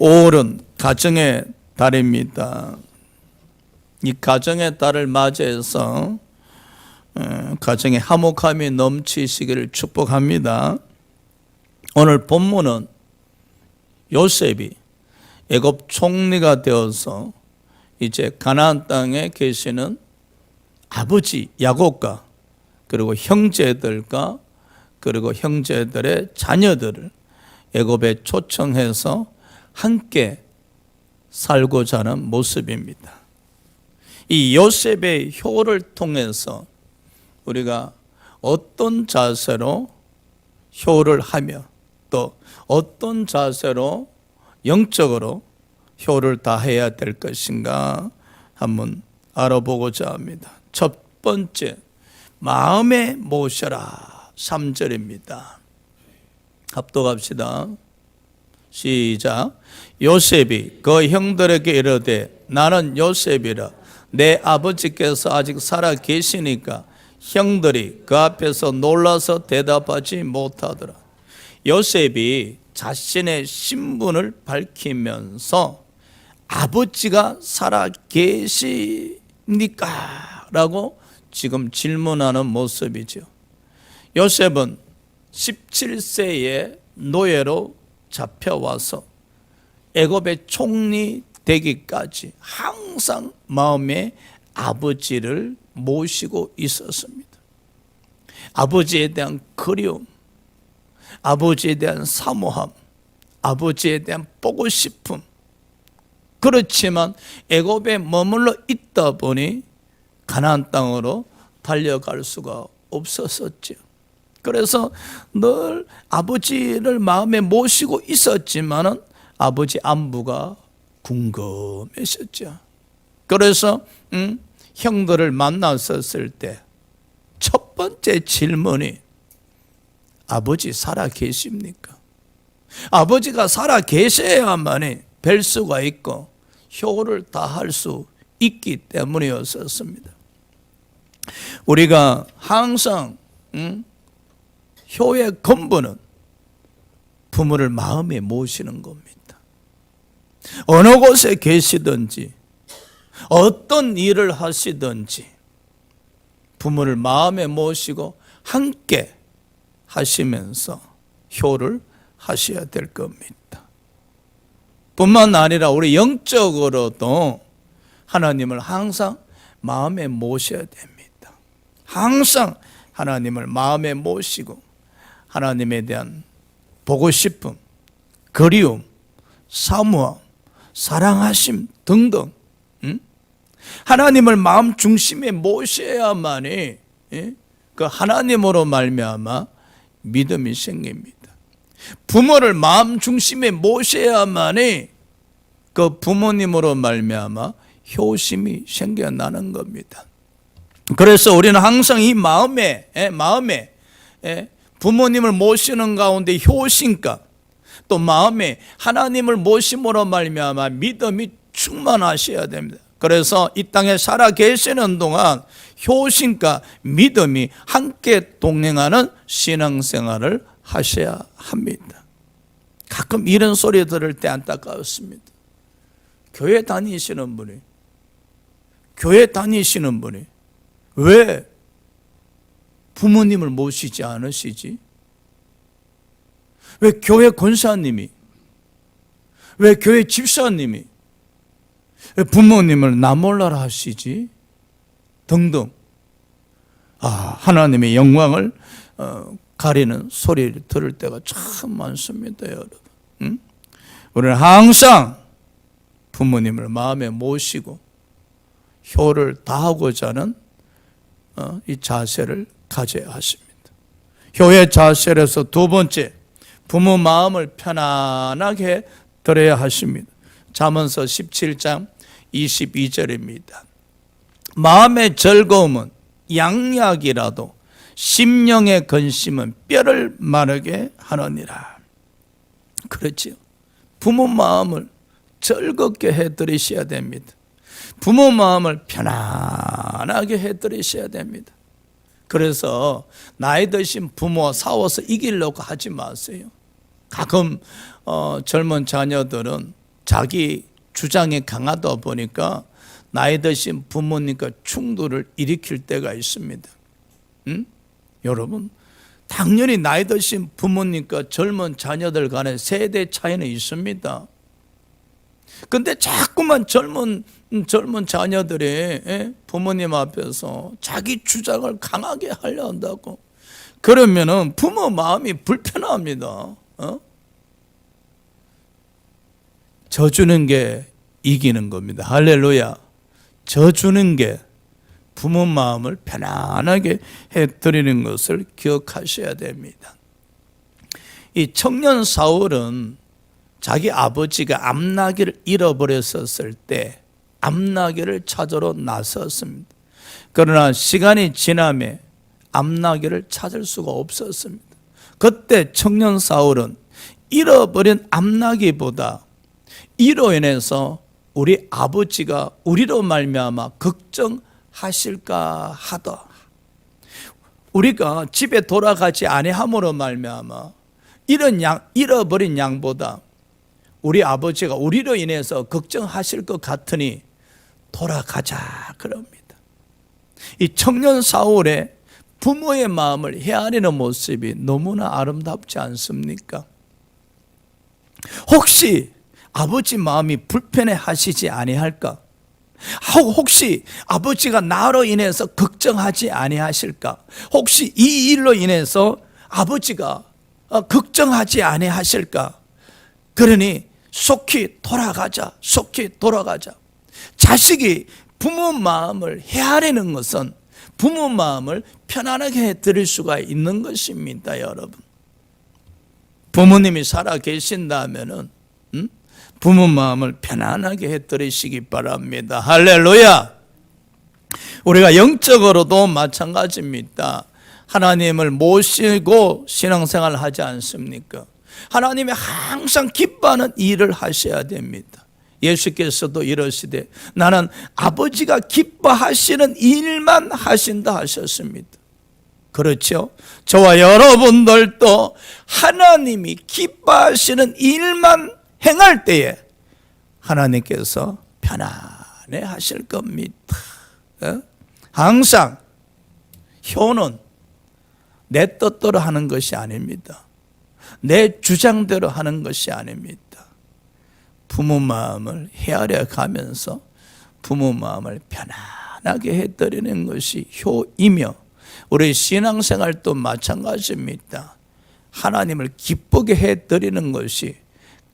5월은 가정의 달입니다. 이 가정의 달을 맞이해서 가정의 화목함이 넘치시기를 축복합니다. 오늘 본문은 요셉이 애굽 총리가 되어서 이제 가나안 땅에 계시는 아버지 야곱과 그리고 형제들과 그리고 형제들의 자녀들을 애굽에 초청해서 함께 살고자 하는 모습입니다. 이 요셉의 효를 통해서 우리가 어떤 자세로 효를 하며 또 어떤 자세로 영적으로 효를 다해야 될 것인가 한번 알아보고자 합니다. 첫 번째, 마음에 모셔라. 3절입니다. 합독합시다. 시작. 요셉이 그 형들에게 이르되 나는 요셉이라. 내 아버지께서 아직 살아 계시니까 형들이 그 앞에서 놀라서 대답하지 못하더라. 요셉이 자신의 신분을 밝히면서 아버지가 살아 계십니까? 라고 지금 질문하는 모습이죠. 요셉은 17세에 노예로 잡혀와서 애굽의 총리 되기까지 항상 마음에 아버지를 모시고 있었습니다. 아버지에 대한 그리움, 아버지에 대한 사모함, 아버지에 대한 보고 싶음. 그렇지만 애굽에 머물러 있다 보니 가나안 땅으로 달려갈 수가 없었었죠. 그래서 늘 아버지를 마음에 모시고 있었지만은 아버지 안부가 궁금했었죠. 그래서 형들을 만났었을 때 첫 번째 질문이 아버지 살아 계십니까? 아버지가 살아 계셔야만이 뵐 수가 있고 효를 다할 수 있기 때문이었습니다. 우리가 항상 효의 근본은 부모를 마음에 모시는 겁니다. 어느 곳에 계시든지 어떤 일을 하시든지 부모를 마음에 모시고 함께 하시면서 효를 하셔야 될 겁니다. 뿐만 아니라 우리 영적으로도 하나님을 항상 마음에 모셔야 됩니다. 항상 하나님을 마음에 모시고 하나님에 대한 보고 싶음, 그리움, 사모함, 사랑하심 등등 하나님을 마음 중심에 모셔야만이 그 하나님으로 말미암아 믿음이 생깁니다. 부모를 마음 중심에 모셔야만이 그 부모님으로 말미암아 효심이 생겨나는 겁니다. 그래서 우리는 항상 이 마음에 부모님을 모시는 가운데 효심과 또 마음에 하나님을 모심으로 말미암아 믿음이 충만하셔야 됩니다. 그래서 이 땅에 살아 계시는 동안 효심과 믿음이 함께 동행하는 신앙생활을 하셔야 합니다. 가끔 이런 소리 들을 때 안타까웠습니다. 교회 다니시는 분이 왜 부모님을 모시지 않으시지? 왜 교회 권사님이, 왜 교회 집사님이 왜 부모님을 나 몰라라 하시지? 등등. 하나님의 영광을 가리는 소리를 들을 때가 참 많습니다, 여러분. 우리는 항상 부모님을 마음에 모시고 효를 다하고자 하는 이 자세를 가져야 하십니다. 효의 자세에서 두 번째, 부모 마음을 편안하게 들어야 하십니다. 잠언서 17장 22절입니다. 마음의 즐거움은 양약이라도 심령의 근심은 뼈를 마르게 하느니라. 그렇지요. 부모 마음을 즐겁게 해드리셔야 됩니다. 부모 마음을 편안하게 해드리셔야 됩니다. 그래서 나이 드신 부모와 싸워서 이기려고 하지 마세요. 가끔 젊은 자녀들은 자기 주장이 강하다 보니까 나이 드신 부모님과 충돌을 일으킬 때가 있습니다. 여러분, 당연히 나이 드신 부모님과 젊은 자녀들 간의 세대 차이는 있습니다. 근데 자꾸만 젊은 자녀들이 부모님 앞에서 자기 주장을 강하게 하려 한다고, 그러면은 부모 마음이 불편합니다. 져주는 게 이기는 겁니다. 할렐루야. 져주는 게 부모 마음을 편안하게 해드리는 것을 기억하셔야 됩니다. 이 청년 사울은 자기 아버지가 암나귀를 잃어버렸었을 때 암나귀를 찾으러 나섰습니다. 그러나 시간이 지나며 암나귀를 찾을 수가 없었습니다. 그때 청년 사울은 잃어버린 암나귀보다 이로 인해서 우리 아버지가 우리로 말미암아 걱정하실까 하다, 우리가 집에 돌아가지 아니함으로 말미암아 잃어버린 양보다 우리 아버지가 우리로 인해서 걱정하실 것 같으니 돌아가자 그럽니다. 이 청년 사울의 부모의 마음을 헤아리는 모습이 너무나 아름답지 않습니까? 혹시 아버지 마음이 불편해 하시지 아니할까? 혹시 아버지가 나로 인해서 걱정하지 아니하실까? 혹시 이 일로 인해서 아버지가 걱정하지 아니하실까? 그러니 속히 돌아가자, 속히 돌아가자. 자식이 부모 마음을 헤아리는 것은 부모 마음을 편안하게 해드릴 수가 있는 것입니다, 여러분. 부모님이 살아 계신다면은 부모 마음을 편안하게 해드리시기 바랍니다. 할렐루야. 우리가 영적으로도 마찬가지입니다. 하나님을 모시고 신앙생활을 하지 않습니까? 하나님이 항상 기뻐하는 일을 하셔야 됩니다. 예수께서도 이러시되 나는 아버지가 기뻐하시는 일만 하신다 하셨습니다. 그렇죠? 저와 여러분들도 하나님이 기뻐하시는 일만 행할 때에 하나님께서 편안해 하실 겁니다. 항상 효는 내 뜻대로 하는 것이 아닙니다. 내 주장대로 하는 것이 아닙니다. 부모 마음을 헤아려 가면서 부모 마음을 편안하게 해드리는 것이 효이며, 우리 신앙생활도 마찬가지입니다. 하나님을 기쁘게 해드리는 것이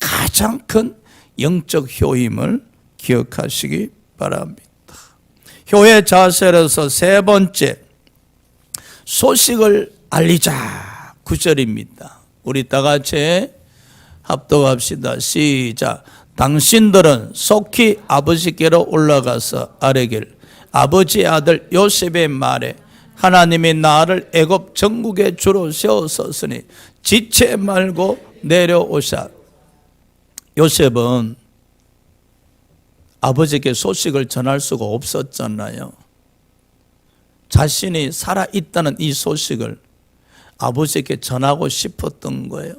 가장 큰 영적 효임을 기억하시기 바랍니다. 효의 자세로서 세 번째, 소식을 알리자 9절입니다. 우리 다 같이 합독합시다. 시작. 당신들은 속히 아버지께로 올라가서 아뢰길, 아버지의 아들 요셉의 말에 하나님이 나를 애굽 전국의 주로 세웠었으니 지체 말고 내려오사. 요셉은 아버지께 소식을 전할 수가 없었잖아요. 자신이 살아있다는 이 소식을 아버지께 전하고 싶었던 거예요.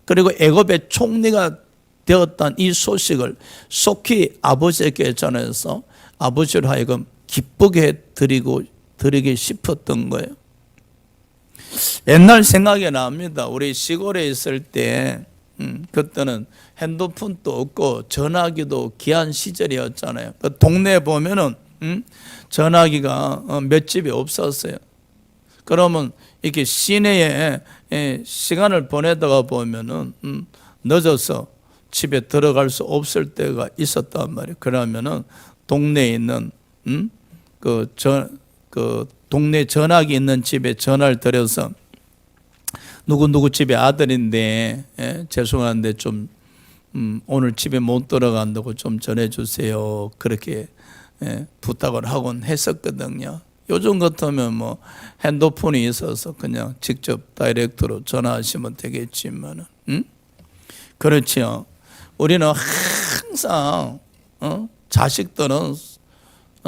그리고 애굽의 총리가 되었던 이 소식을 속히 아버지에게 전해서 아버지로 하여금 기쁘게 드리기 싶었던 거예요. 옛날 생각이 납니다. 우리 시골에 있을 때 그때는 핸드폰도 없고 전화기도 귀한 시절이었잖아요. 동네에 보면은 전화기가 몇 집이 없었어요. 그러면 이렇게 시내에 시간을 보내다가 보면은 늦어서 집에 들어갈 수 없을 때가 있었단 말이에요. 그러면은 동네에 있는 그 동네 전화기 있는 집에 전화를 드려서 누구 집에 아들인데 죄송한데 좀 오늘 집에 못 들어간다고 좀 전해주세요. 그렇게 부탁을 하곤 했었거든요. 요즘 같으면 뭐 핸드폰이 있어서 그냥 직접 다이렉트로 전화하시면 되겠지만은, 그렇죠. 우리는 항상 자식들은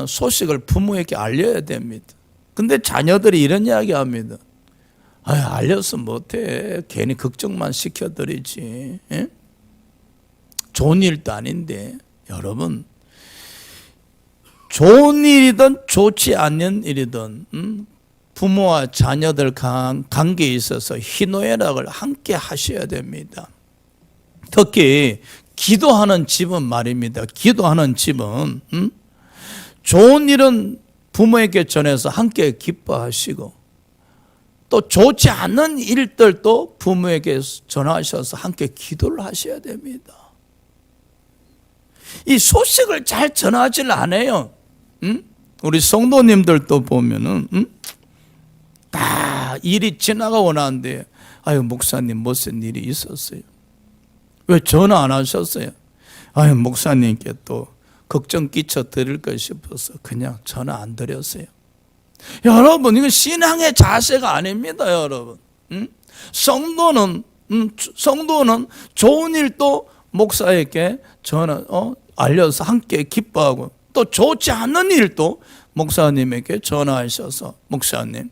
소식을 부모에게 알려야 됩니다. 근데 자녀들이 이런 이야기 합니다. 알렸으면 못해. 괜히 걱정만 시켜드리지. 좋은 일도 아닌데 여러분, 좋은 일이든 좋지 않는 일이든 부모와 자녀들 관계에 있어서 희노애락을 함께 하셔야 됩니다. 특히 기도하는 집은 말입니다. 기도하는 집은 좋은 일은 부모에게 전해서 함께 기뻐하시고, 또 좋지 않은 일들도 부모에게 전하셔서 함께 기도를 하셔야 됩니다. 이 소식을 잘 전하질 않아요. 우리 성도님들도 보면은 다 일이 지나가고 나는데, 아유 목사님 무슨 일이 있었어요? 왜 전화 안 하셨어요? 아유 목사님께 또 걱정 끼쳐 드릴까 싶어서 그냥 전화 안 드렸어요. 여러분, 이건 신앙의 자세가 아닙니다, 여러분. 성도는 좋은 일도 목사에게 알려서 함께 기뻐하고, 또 좋지 않은 일도 목사님에게 전화하셔서 목사님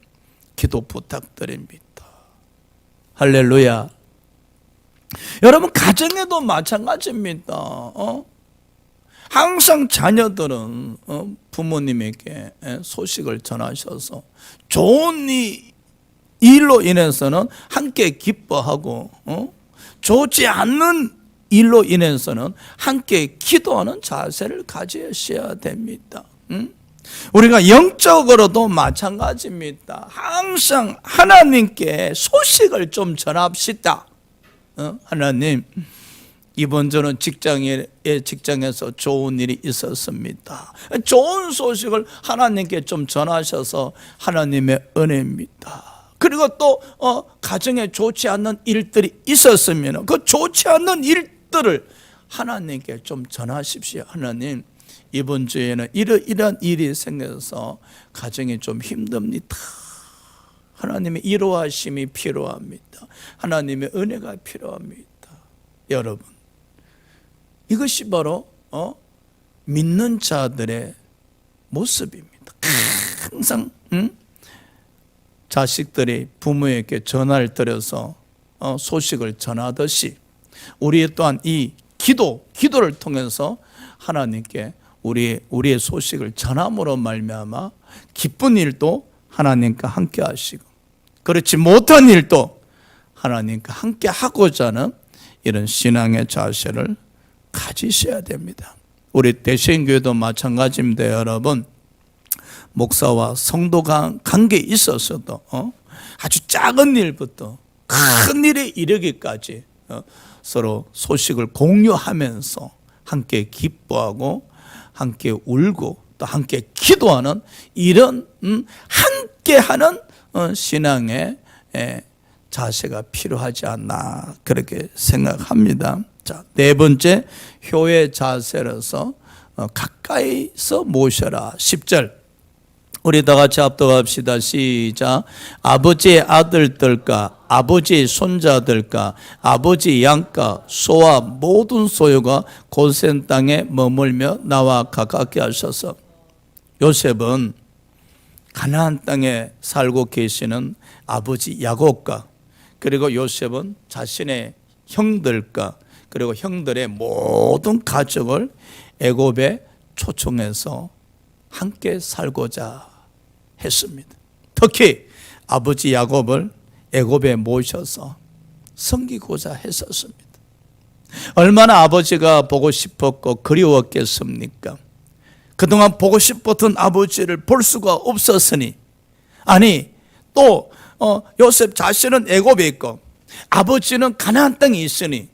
기도 부탁드립니다. 할렐루야. 여러분, 가정에도 마찬가지입니다. 항상 자녀들은 부모님에게 소식을 전하셔서 좋은 일로 인해서는 함께 기뻐하고, 좋지 않는 일로 인해서는 함께 기도하는 자세를 가지셔야 됩니다. 우리가 영적으로도 마찬가지입니다. 항상 하나님께 소식을 좀 전합시다. 하나님, 이번 저는 직장에서 좋은 일이 있었습니다. 좋은 소식을 하나님께 좀 전하셔서 하나님의 은혜입니다. 그리고 또 가정에 좋지 않는 일들이 있었으면 그 좋지 않는 일들을 하나님께 좀 전하십시오. 하나님, 이번 주에는 이러한 일이 생겨서 가정이 좀 힘듭니다. 하나님의 이로하심이 필요합니다. 하나님의 은혜가 필요합니다. 여러분, 이것이 바로 믿는 자들의 모습입니다. 항상 자식들이 부모에게 전화를 드려서 소식을 전하듯이, 우리 또한 이 기도를 통해서 하나님께 우리의 소식을 전함으로 말미암아 기쁜 일도 하나님과 함께 하시고, 그렇지 못한 일도 하나님과 함께 하고자 하는 이런 신앙의 자세를 가지셔야 됩니다. 우리 대신교회도 마찬가지입니다. 여러분, 목사와 성도 관계에 있어서도 아주 작은 일부터 큰 일에 이르기까지 서로 소식을 공유하면서 함께 기뻐하고 함께 울고 또 함께 기도하는 이런 함께하는 신앙의 자세가 필요하지 않나 그렇게 생각합니다. 자, 네 번째, 효의 자세로서 가까이서 모셔라. 10절 우리 다 같이 합독합시다. 시작. 아버지의 아들들과 아버지의 손자들과 아버지 양과 소와 모든 소유가 고센 땅에 머물며 나와 가깝게 하셔서. 요셉은 가나안 땅에 살고 계시는 아버지 야곱과, 그리고 요셉은 자신의 형들과 그리고 형들의 모든 가족을 애굽에 초청해서 함께 살고자 했습니다. 특히 아버지 야곱을 애굽에 모셔서 섬기고자 했었습니다. 얼마나 아버지가 보고 싶었고 그리웠겠습니까? 그동안 보고 싶었던 아버지를 볼 수가 없었으니, 아니 또 요셉 자신은 애굽에 있고 아버지는 가나안 땅에 있으니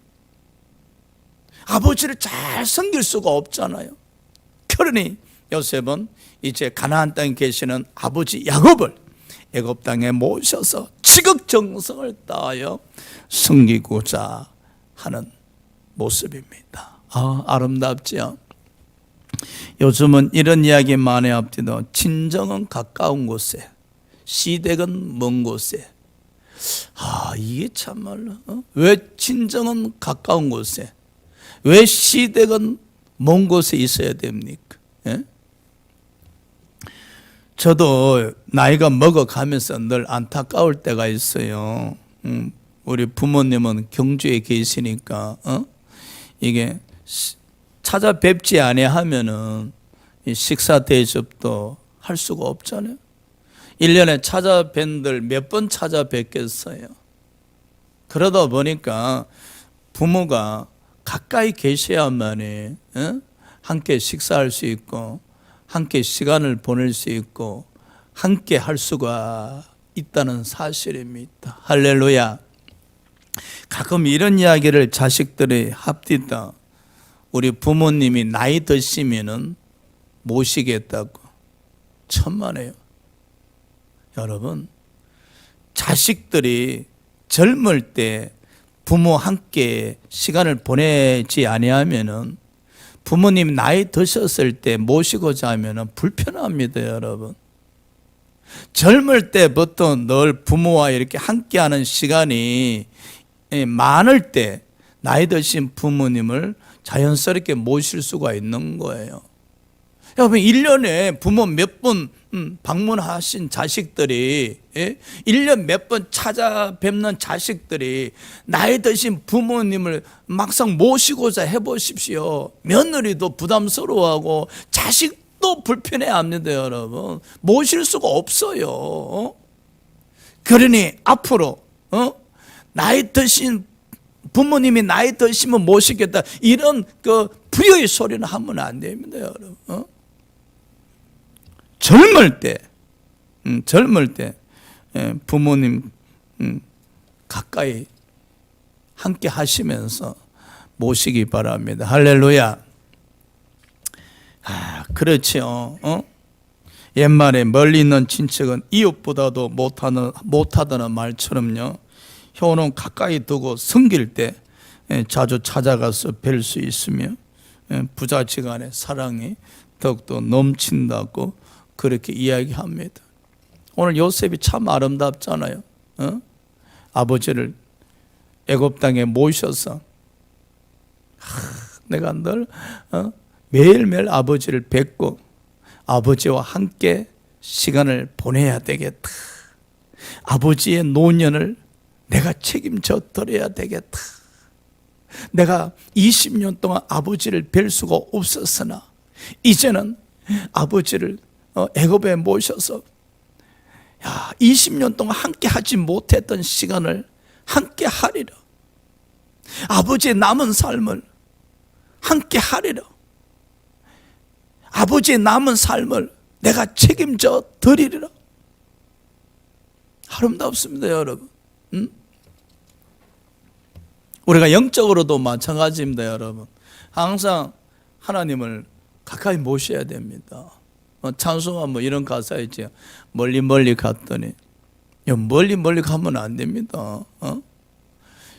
아버지를 잘 섬길 수가 없잖아요. 그러니 요셉은 이제 가나안 땅에 계시는 아버지 야곱을 애굽 땅에 모셔서 지극정성을 다하여 섬기고자 하는 모습입니다. 아름답지요? 요즘은 이런 이야기 많이 합니다. 친정은 가까운 곳에, 시댁은 먼 곳에. 이게 참말로 왜 친정은 가까운 곳에, 왜 시댁은 먼 곳에 있어야 됩니까? 예? 저도 나이가 먹어가면서 늘 안타까울 때가 있어요. 우리 부모님은 경주에 계시니까 이게 찾아뵙지 아니하면은 이 식사 대접도 할 수가 없잖아요. 1년에 찾아뵌들 몇 번 찾아뵙겠어요. 그러다 보니까 부모가 가까이 계셔야만이 함께 식사할 수 있고 함께 시간을 보낼 수 있고 함께 할 수가 있다는 사실입니다. 할렐루야. 가끔 이런 이야기를 자식들이 합디다. 우리 부모님이 나이 드시면은 모시겠다고. 천만에요. 여러분, 자식들이 젊을 때 부모 함께 시간을 보내지 아니하면은 부모님 나이 드셨을 때 모시고자 하면은 불편합니다, 여러분. 젊을 때부터 늘 부모와 이렇게 함께하는 시간이 많을 때 나이 드신 부모님을 자연스럽게 모실 수가 있는 거예요. 여러분, 1년에 부모 몇 번 방문하신 자식들이 1년 몇 번 찾아뵙는 자식들이 나이 드신 부모님을 막상 모시고자 해보십시오. 며느리도 부담스러워하고 자식도 불편해합니다, 여러분. 모실 수가 없어요. 그러니 앞으로 나이 드신 부모님이 나이 드시면 모시겠다, 이런 그 부여의 소리는 하면 안 됩니다, 여러분. 젊을 때 부모님 가까이 함께 하시면서 모시기 바랍니다. 할렐루야. 그렇죠. 옛말에 멀리 있는 친척은 이웃보다도 못하다는 말처럼요, 효는 가까이 두고 섬길 때 자주 찾아가서 뵐 수 있으며 부자지간의 사랑이 더욱더 넘친다고 그렇게 이야기합니다. 오늘 요셉이 참 아름답잖아요. 아버지를 애굽 땅에 모셔서 내가 늘 매일매일 아버지를 뵙고 아버지와 함께 시간을 보내야 되겠다. 아버지의 노년을 내가 책임져 드려야 되겠다. 내가 20년 동안 아버지를 뵐 수가 없었으나 이제는 아버지를 애굽에 모셔서 20년 동안 함께 하지 못했던 시간을 함께 하리라. 아버지의 남은 삶을 함께 하리라. 아버지의 남은 삶을 내가 책임져 드리리라. 아름답습니다, 여러분. 우리가 영적으로도 마찬가지입니다, 여러분. 항상 하나님을 가까이 모셔야 됩니다. 찬송한 뭐 이런 가사 있죠. 멀리 멀리 갔더니. 멀리 멀리 가면 안 됩니다.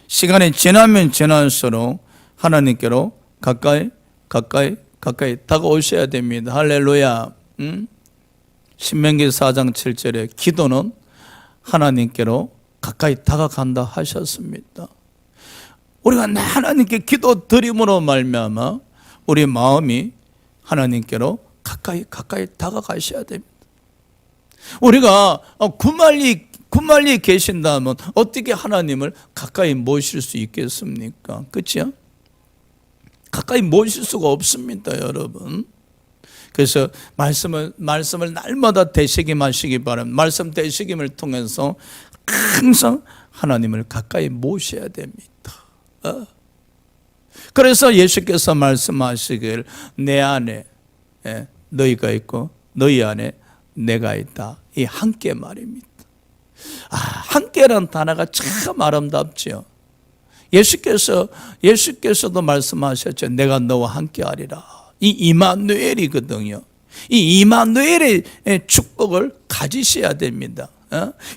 시간이 지나면 지날수록 하나님께로 가까이 다가오셔야 됩니다. 할렐루야. 신명기 4장 7절에 기도는 하나님께로 가까이 다가간다 하셨습니다. 우리가 하나님께 기도 드림으로 말미암아 우리 마음이 하나님께로 가까이 다가가셔야 됩니다. 우리가 구말리 계신다면 어떻게 하나님을 가까이 모실 수 있겠습니까? 그렇죠? 가까이 모실 수가 없습니다, 여러분. 그래서 말씀을 날마다 되새김하시기 바랍니다. 말씀 되새김을 통해서 항상 하나님을 가까이 모셔야 됩니다. 그래서 예수께서 말씀하시길 내 안에 너희가 있고 너희 안에 내가 있다. 이 함께 말입니다. 함께라는 단어가 참 아름답죠. 예수께서도 말씀하셨죠. 내가 너와 함께하리라. 이 이마누엘이거든요. 이 이마누엘의 축복을 가지셔야 됩니다.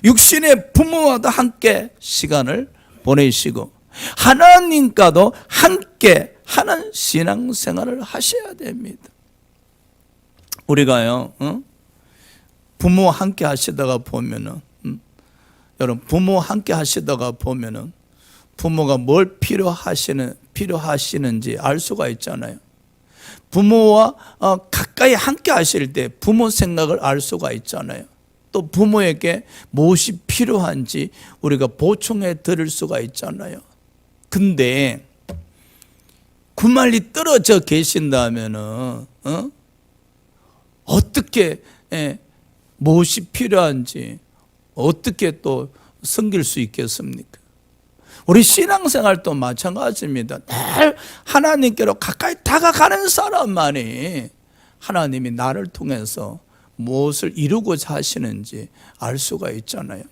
육신의 부모와도 함께 시간을 보내시고 하나님과도 함께 하는 신앙생활을 하셔야 됩니다. 우리가요, 부모와 함께 하시다가 보면은, 여러분, 부모와 함께 하시다가 보면은, 부모가 뭘 필요하시는지 알 수가 있잖아요. 부모와 가까이 함께 하실 때 부모 생각을 알 수가 있잖아요. 또 부모에게 무엇이 필요한지 우리가 보충해 드릴 수가 있잖아요. 근데 구말리 떨어져 계신다면은 어떻게 무엇이 필요한지 어떻게 또 섬길 수 있겠습니까? 우리 신앙생활도 마찬가지입니다. 늘 하나님께로 가까이 다가가는 사람만이 하나님이 나를 통해서 무엇을 이루고자 하시는지 알 수가 있잖아요.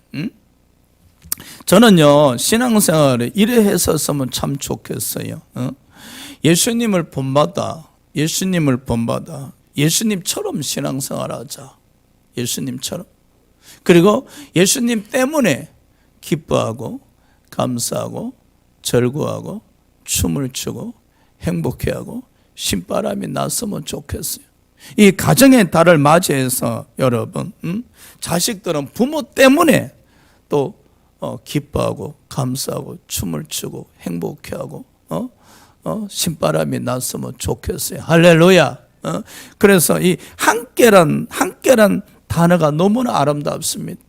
저는요, 신앙생활을 이래 했었으면 참 좋겠어요. 예수님을 본받아 예수님처럼 신앙생활하자. 예수님처럼. 그리고 예수님 때문에 기뻐하고 감사하고 절구하고 춤을 추고 행복해하고 신바람이 났으면 좋겠어요. 이 가정의 달을 맞이해서 여러분, 자식들은 부모 때문에 또 기뻐하고 감사하고 춤을 추고 행복해하고 신바람이 났으면 좋겠어요. 할렐루야. 그래서 이 함께란 단어가 너무나 아름답습니다.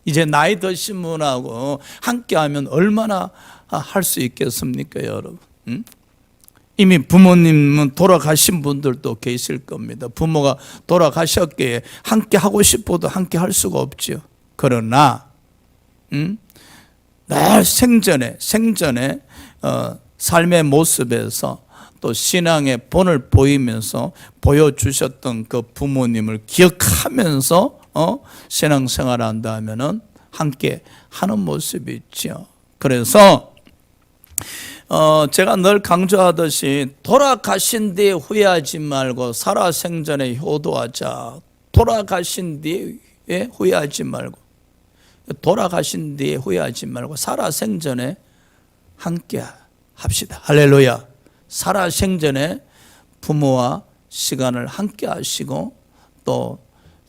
이제 나이 드신 분하고 함께하면 얼마나 할 수 있겠습니까, 여러분? 이미 부모님은 돌아가신 분들도 계실 겁니다. 부모가 돌아가셨기에 함께 하고 싶어도 함께 할 수가 없죠. 그러나 늘 생전에 삶의 모습에서 또 신앙의 본을 보이면서 보여주셨던 그 부모님을 기억하면서 신앙생활을 한다면은 함께 하는 모습이 있죠. 그래서 제가 늘 강조하듯이 돌아가신 뒤에 후회하지 말고 살아생전에 효도하자. 돌아가신 뒤에 후회하지 말고 살아생전에 함께 합시다. 할렐루야. 살아생전에 부모와 시간을 함께 하시고 또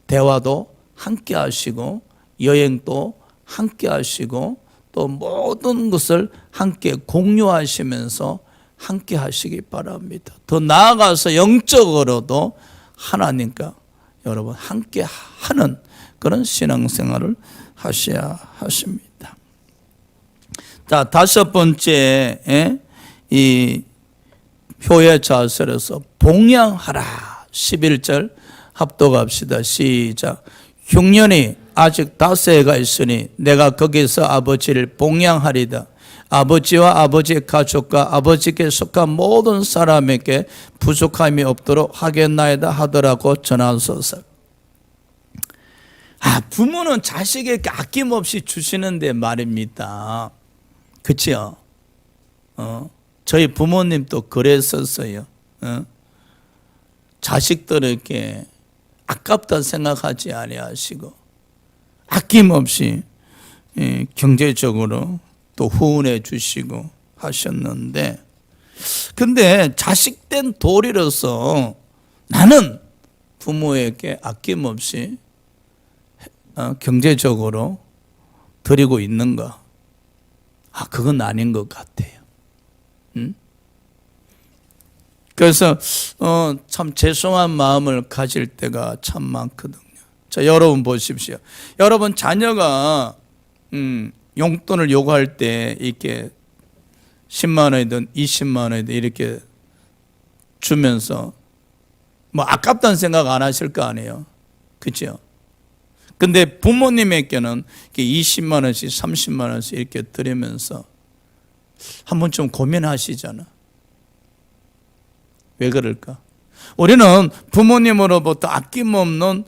대화도 함께 하시고 여행도 함께 하시고 또 모든 것을 함께 공유하시면서 함께 하시기 바랍니다. 더 나아가서 영적으로도 하나님과 여러분 함께 하는 그런 신앙생활을 하셔야 하십니다. 자, 다섯 번째 이 효의 자설에서 봉양하라. 11절 합독합시다. 시작. 흉년이 아직 5해가 있으니 내가 거기서 아버지를 봉양하리다. 아버지와 아버지의 가족과 아버지께 속한 모든 사람에게 부족함이 없도록 하겠나이다 하더라고 전하소서. 부모는 자식에게 아낌없이 주시는데 말입니다. 그치요? 저희 부모님도 그랬었어요. 자식들에게 아깝다 생각하지 아니하시고 아낌없이 경제적으로 또 후원해 주시고 하셨는데, 근데 자식된 도리로서 나는 부모에게 아낌없이 경제적으로 드리고 있는가? 그건 아닌 것 같아요. 그래서 참 죄송한 마음을 가질 때가 참 많거든요. 자, 여러분 보십시오. 여러분 자녀가 용돈을 요구할 때 이렇게 10만 원이든 20만 원이든 이렇게 주면서 뭐 아깝다는 생각 안 하실 거 아니에요. 그렇죠? 근데 부모님에게는 20만 원씩 30만 원씩 이렇게 드리면서 한 번쯤 고민하시잖아. 왜 그럴까? 우리는 부모님으로부터 아낌없는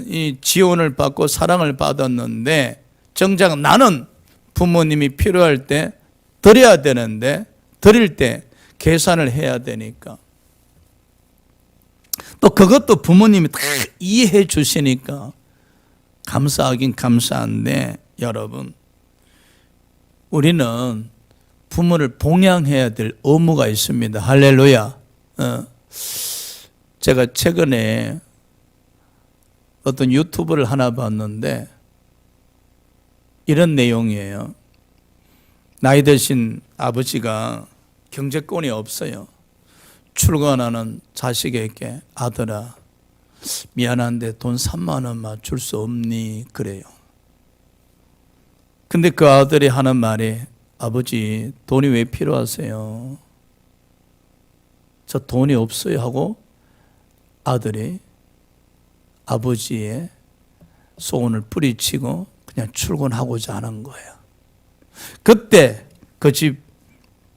이 지원을 받고 사랑을 받았는데 정작 나는 부모님이 필요할 때 드려야 되는데 드릴 때 계산을 해야 되니까 또 그것도 부모님이 다 이해해 주시니까 감사하긴 감사한데 여러분, 우리는 부모를 봉양해야 될 의무가 있습니다. 할렐루야. 제가 최근에 어떤 유튜브를 하나 봤는데 이런 내용이에요. 나이 드신 아버지가 경제권이 없어요. 출근하는 자식에게 아들아 미안한데 돈 3만 원만 줄 수 없니? 그래요. 근데 그 아들이 하는 말이 아버지 돈이 왜 필요하세요? 저 돈이 없어요 하고 아들이 아버지의 소원을 뿌리치고 그냥 출근하고자 하는 거예요. 그때 그 집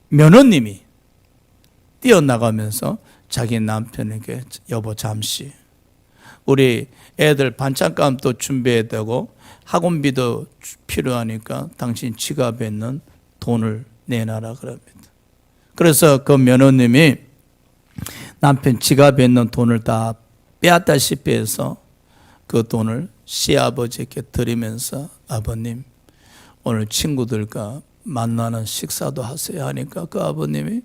며느님이 뛰어나가면서 자기 남편에게 여보 잠시 우리 애들 반찬감도 준비해야 되고 학원비도 필요하니까 당신 지갑에 있는 돈을 내놔라 그럽니다. 그래서 그 며느님이 남편 지갑에 있는 돈을 다 빼앗다시피 해서 그 돈을 시아버지께 드리면서 아버님 오늘 친구들과 만나는 식사도 하세요 하니까 그 아버님이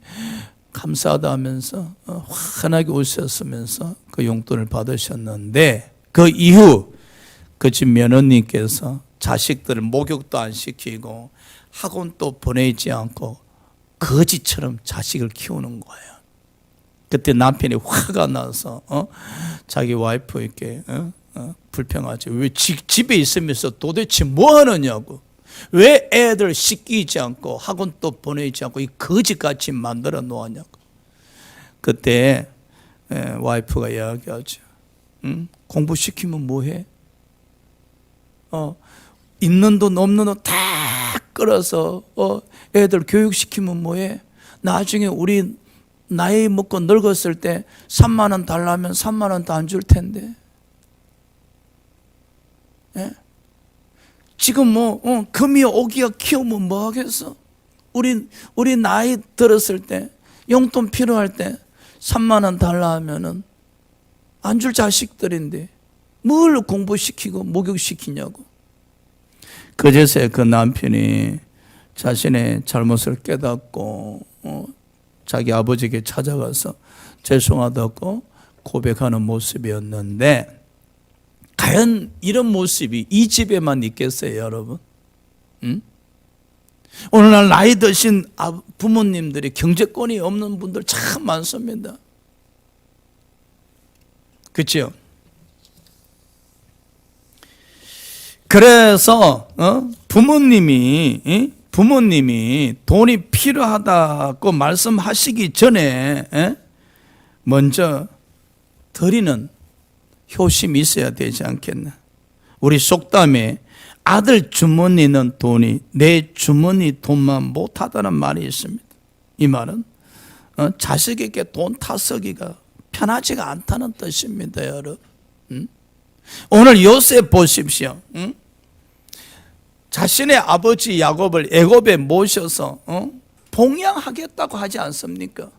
감사하다 하면서 환하게 웃으시면서 그 용돈을 받으셨는데 그 이후 그 집 며느님께서 자식들을 목욕도 안 시키고 학원도 보내지 않고 거지처럼 자식을 키우는 거예요. 그때 남편이 화가 나서 자기 와이프에게 불평하죠. 왜 집에 있으면서 도대체 뭐 하느냐고. 왜 애들 씻기지 않고 학원도 보내지 않고 이 거지같이 만들어 놓았냐고. 그때 와이프가 이야기하죠. 공부시키면 뭐해? 있는 돈 없는 돈 다 끌어서 애들 교육시키면 뭐해? 나중에 우리 나이 먹고 늙었을 때 3만 원 달라면 3만 원도 안 줄 텐데. 예? 지금 뭐 금이 오기가 키우면 뭐 하겠어? 우리 나이 들었을 때 용돈 필요할 때 3만 원 달라 하면은 안 줄 자식들인데 뭘 공부시키고 목욕시키냐고. 그제서야 그 남편이 자신의 잘못을 깨닫고 자기 아버지에게 찾아가서 죄송하다고 고백하는 모습이었는데 과연 이런 모습이 이 집에만 있겠어요, 여러분? 오늘날 나이 드신 부모님들이 경제권이 없는 분들 참 많습니다. 그렇죠? 그래서 부모님이 돈이 필요하다고 말씀하시기 전에 먼저 드리는 효심이 있어야 되지 않겠나. 우리 속담에 아들 주머니는 돈이 내 주머니 돈만 못하다는 말이 있습니다. 이 말은 자식에게 돈 타쓰기가 편하지가 않다는 뜻입니다, 여러분. 오늘 요셉 보십시오. 자신의 아버지 야곱을 애굽에 모셔서 봉양하겠다고 하지 않습니까?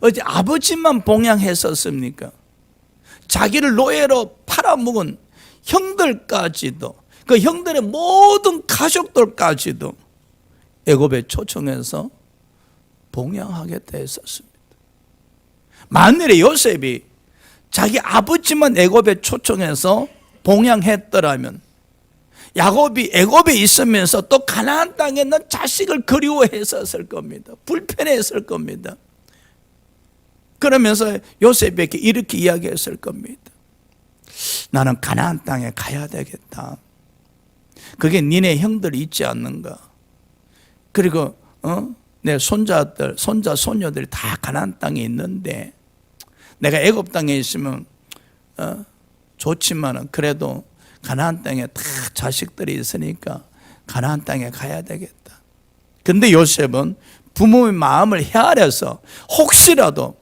어제 아버지만 봉양했었습니까? 자기를 노예로 팔아먹은 형들까지도, 그 형들의 모든 가족들까지도 애굽에 초청해서 봉양하겠다 했었습니다. 만일에 요셉이 자기 아버지만 애굽에 초청해서 봉양했더라면 야곱이 애굽에 있으면서 또 가나안 땅에 있는 자식을 그리워했었을 겁니다. 불편했을 겁니다. 그러면서 요셉에게 이렇게 이야기했을 겁니다. 나는 가나안 땅에 가야 되겠다. 그게 니네 형들이 있지 않는가. 그리고 내 손자들, 손자, 손녀들이 다 가나안 땅에 있는데 내가 애굽 땅에 있으면 좋지만은 그래도 가나안 땅에 다 자식들이 있으니까 가나안 땅에 가야 되겠다. 근데 요셉은 부모의 마음을 헤아려서 혹시라도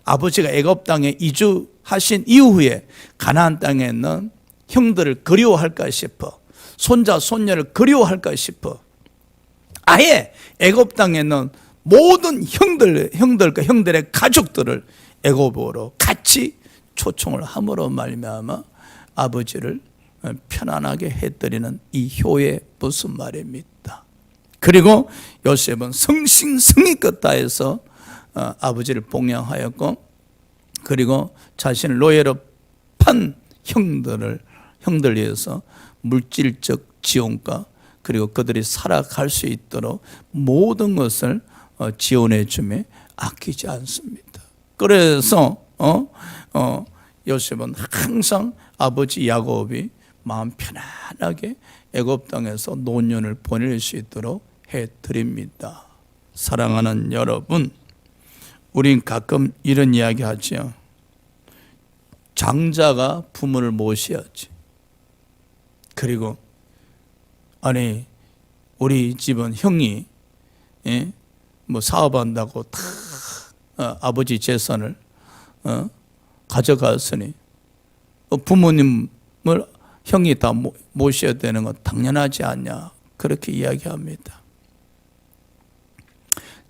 아버지가 애굽 땅에 이주하신 이후에 가나안 땅에 있는 형들을 그리워할까 싶어, 손자 손녀를 그리워할까 싶어 아예 애굽 땅에 있는 모든 형들과 형들의 가족들을 애굽으로 같이 초청을 함으로 말미암아 아버지를 편안하게 해드리는 이 효의 무슨 말입니다. 그리고 요셉은 성심성의껏 다해서 아버지를 봉양하였고, 그리고 자신을 노예로 판 형들을 위해서 물질적 지원과 그리고 그들이 살아갈 수 있도록 모든 것을 지원해 주며 아끼지 않습니다. 그래서 요셉은 항상 아버지 야곱이 마음 편안하게 애굽 땅에서 노년을 보낼 수 있도록 해드립니다. 사랑하는 여러분, 우린 가끔 이런 이야기 하죠. 장자가 부모를 모셔야지. 그리고 아니 우리 집은 형이 뭐 사업한다고 다 아버지 재산을 가져갔으니 부모님을 형이 다 모셔야 되는 건 당연하지 않냐, 그렇게 이야기합니다.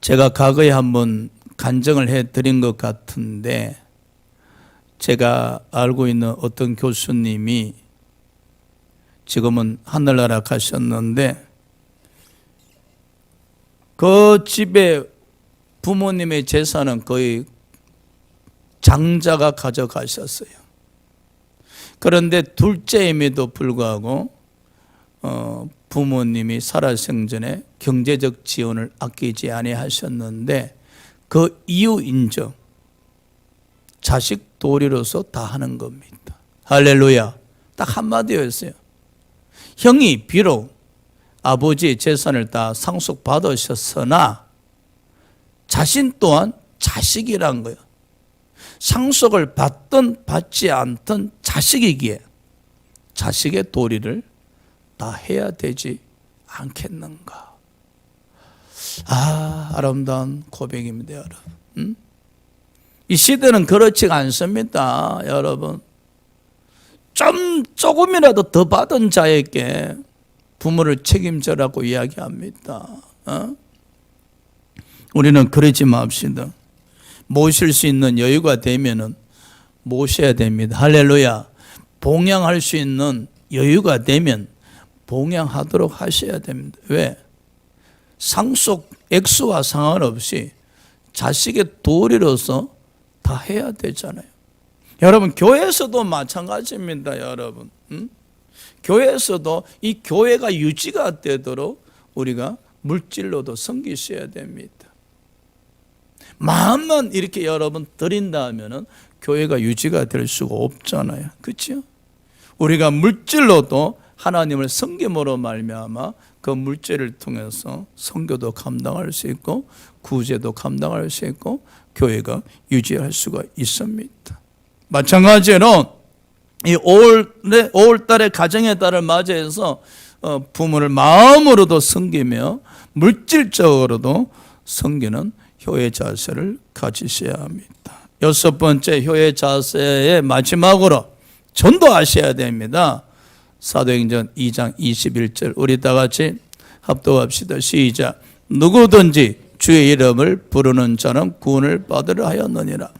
제가 과거에 한번 간증을 해드린 것 같은데, 제가 알고 있는 어떤 교수님이 지금은 하늘나라 가셨는데, 그 집에 부모님의 재산은 거의 장자가 가져가셨어요. 그런데 둘째임에도 불구하고 부모님이 살아생전에 경제적 지원을 아끼지 아니하셨는데, 그 이유인정 자식 도리로서 다 하는 겁니다. 할렐루야. 딱 한마디였어요. 형이 비록 아버지의 재산을 다 상속받으셨으나 자신 또한 자식이란 거예요. 상속을 받든 받지 않든 자식이기에 자식의 도리를 다 해야 되지 않겠는가. 아름다운 고백입니다, 여러분. 이 시대는 그렇지가 않습니다, 여러분. 조금이라도 더 받은 자에게 부모를 책임져라고 이야기합니다. 우리는 그러지 맙시다. 모실 수 있는 여유가 되면은 모셔야 됩니다. 할렐루야. 봉양할 수 있는 여유가 되면 봉양하도록 하셔야 됩니다. 왜? 상속 액수와 상관없이 자식의 도리로서 다 해야 되잖아요. 여러분, 교회에서도 마찬가지입니다, 여러분. 교회에서도 이 교회가 유지가 되도록 우리가 물질로도 섬기셔야 됩니다. 마음만 이렇게 여러분 드린다면은 교회가 유지가 될 수가 없잖아요. 그렇죠? 우리가 물질로도 하나님을 섬김으로 말미암아 그 물질을 통해서 선교도 감당할 수 있고 구제도 감당할 수 있고 교회가 유지할 수가 있습니다. 마찬가지로 이 5월달에 가정의 달을 맞이해서 부모를 마음으로도 섬기며 물질적으로도 섬기는 효의 자세를 가지셔야 합니다. 6번째 효의 자세의 마지막으로 전도하셔야 됩니다. 사도행전 2장 21절 우리 다 같이 합독합시다. 시작. 누구든지 주의 이름을 부르는 자는 구원을 받으려 하였느니라.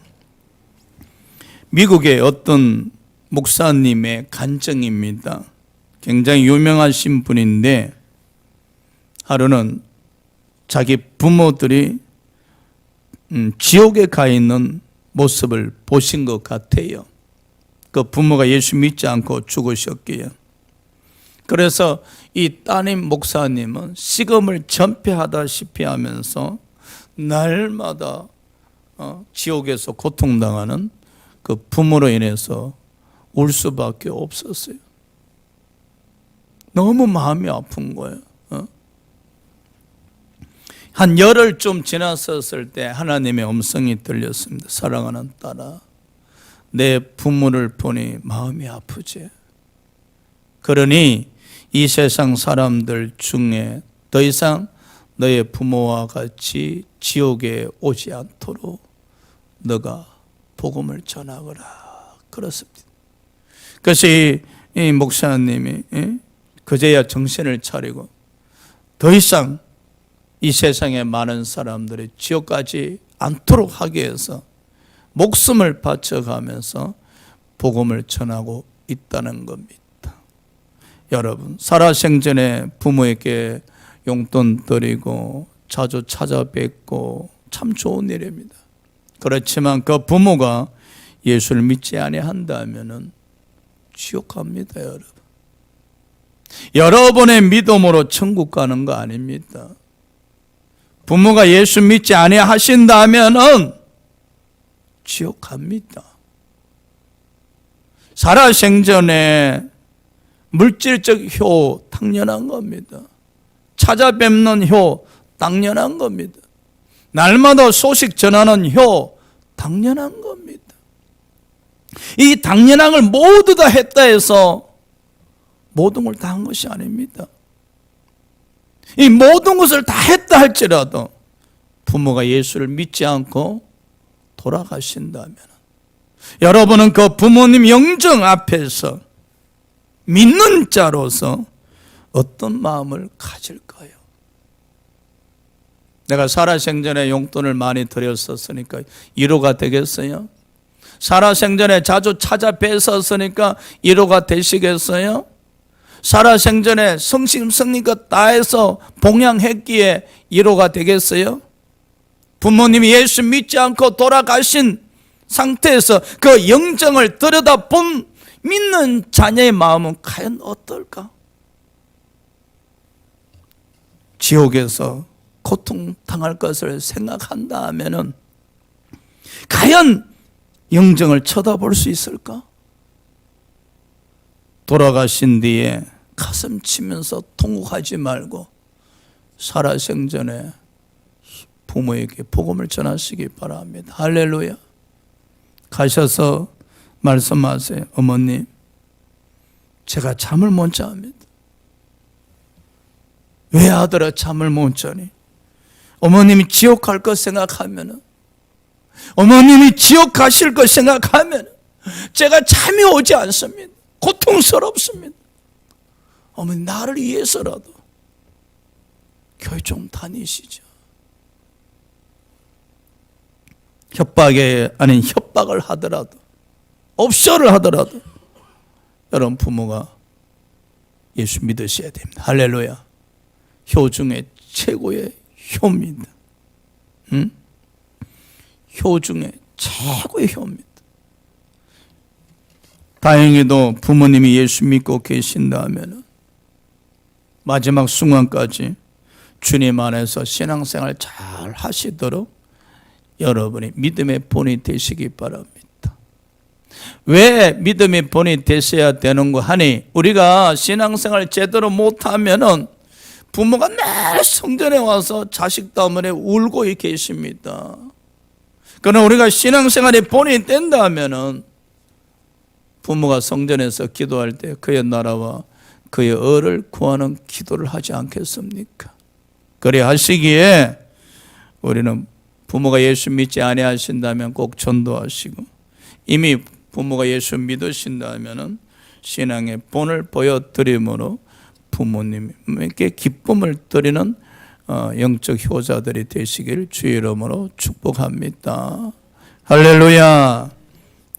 미국의 어떤 목사님의 간증입니다. 굉장히 유명하신 분인데 하루는 자기 부모들이 지옥에 가 있는 모습을 보신 것 같아요. 그 부모가 예수 믿지 않고 죽으셨기에. 그래서 이 따님 목사님은 식음을 전폐하다시피 하면서 날마다 지옥에서 고통당하는 그 부모로 인해서 울 수밖에 없었어요. 너무 마음이 아픈 거예요. 한 열흘 좀 지났었을 때 하나님의 음성이 들렸습니다. 사랑하는 딸아, 내 부모를 보니 마음이 아프지. 그러니 이 세상 사람들 중에 더 이상 너의 부모와 같이 지옥에 오지 않도록 너가 복음을 전하거라. 그렇습니다. 그래서 이 목사님이 그제야 정신을 차리고 더 이상 이 세상의 많은 사람들이 지옥 가지 않도록 하기 위해서 목숨을 바쳐가면서 복음을 전하고 있다는 겁니다. 여러분, 살아생전에 부모에게 용돈 드리고 자주 찾아뵙고 참 좋은 일입니다. 그렇지만 그 부모가 예수를 믿지 아니한다면은 지옥 갑니다, 여러분. 여러분의 믿음으로 천국 가는 거 아닙니다. 부모가 예수 믿지 아니하신다면은 지옥 갑니다. 살아생전에 물질적 효 당연한 겁니다. 찾아뵙는 효 당연한 겁니다. 날마다 소식 전하는 효, 당연한 겁니다. 이 당연한 걸 모두 다 했다 해서 모든 걸 다 한 것이 아닙니다. 이 모든 것을 다 했다 할지라도 부모가 예수를 믿지 않고 돌아가신다면 여러분은 그 부모님 영정 앞에서 믿는 자로서 어떤 마음을 가질까요? 내가 살아생전에 용돈을 많이 드렸었으니까 위로가 되겠어요? 살아생전에 자주 찾아 뵀었으니까 위로가 되시겠어요? 살아생전에 성심성의껏 다해서 봉양했기에 위로가 되겠어요? 부모님이 예수 믿지 않고 돌아가신 상태에서 그 영정을 들여다본 믿는 자녀의 마음은 과연 어떨까? 지옥에서 고통당할 것을 생각한다 하면은 과연 영정을 쳐다볼 수 있을까? 돌아가신 뒤에 가슴 치면서 통곡하지 말고 살아생전에 부모에게 복음을 전하시기 바랍니다. 할렐루야. 가셔서 말씀하세요. 어머님, 제가 잠을 못 잡니다. 왜 아들아 잠을 못 자니? 어머님이 지옥 갈 것 생각하면, 어머님이 지옥 가실 것 생각하면 제가 잠이 오지 않습니다. 고통스럽습니다. 어머니, 나를 위해서라도 교회 좀 다니시죠. 협박에 아닌 협박을 하더라도, 옵션을 하더라도 여러분 부모가 예수 믿으셔야 됩니다. 할렐루야. 효 중에 최고의 효입니다. 효 중에 최고의 효입니다. 다행히도 부모님이 예수 믿고 계신다면 마지막 순간까지 주님 안에서 신앙생활 잘 하시도록 여러분이 믿음의 본이 되시기 바랍니다. 왜 믿음의 본이 되셔야 되는 거 하니, 우리가 신앙생활 제대로 못하면은 부모가 늘 성전에 와서 자식 때문에 울고 계십니다. 그러나 우리가 신앙생활의 본이 된다 하면은 부모가 성전에서 기도할 때 그의 나라와 그의 의를 구하는 기도를 하지 않겠습니까? 그래 하시기에 우리는 부모가 예수 믿지 아니하신다면 꼭 전도하시고, 이미 부모가 예수 믿으신다면 신앙의 본을 보여드림으로 부모님에게 기쁨을 드리는 영적 효자들이 되시길 주의 이름으로 축복합니다. 할렐루야.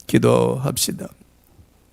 기도합시다.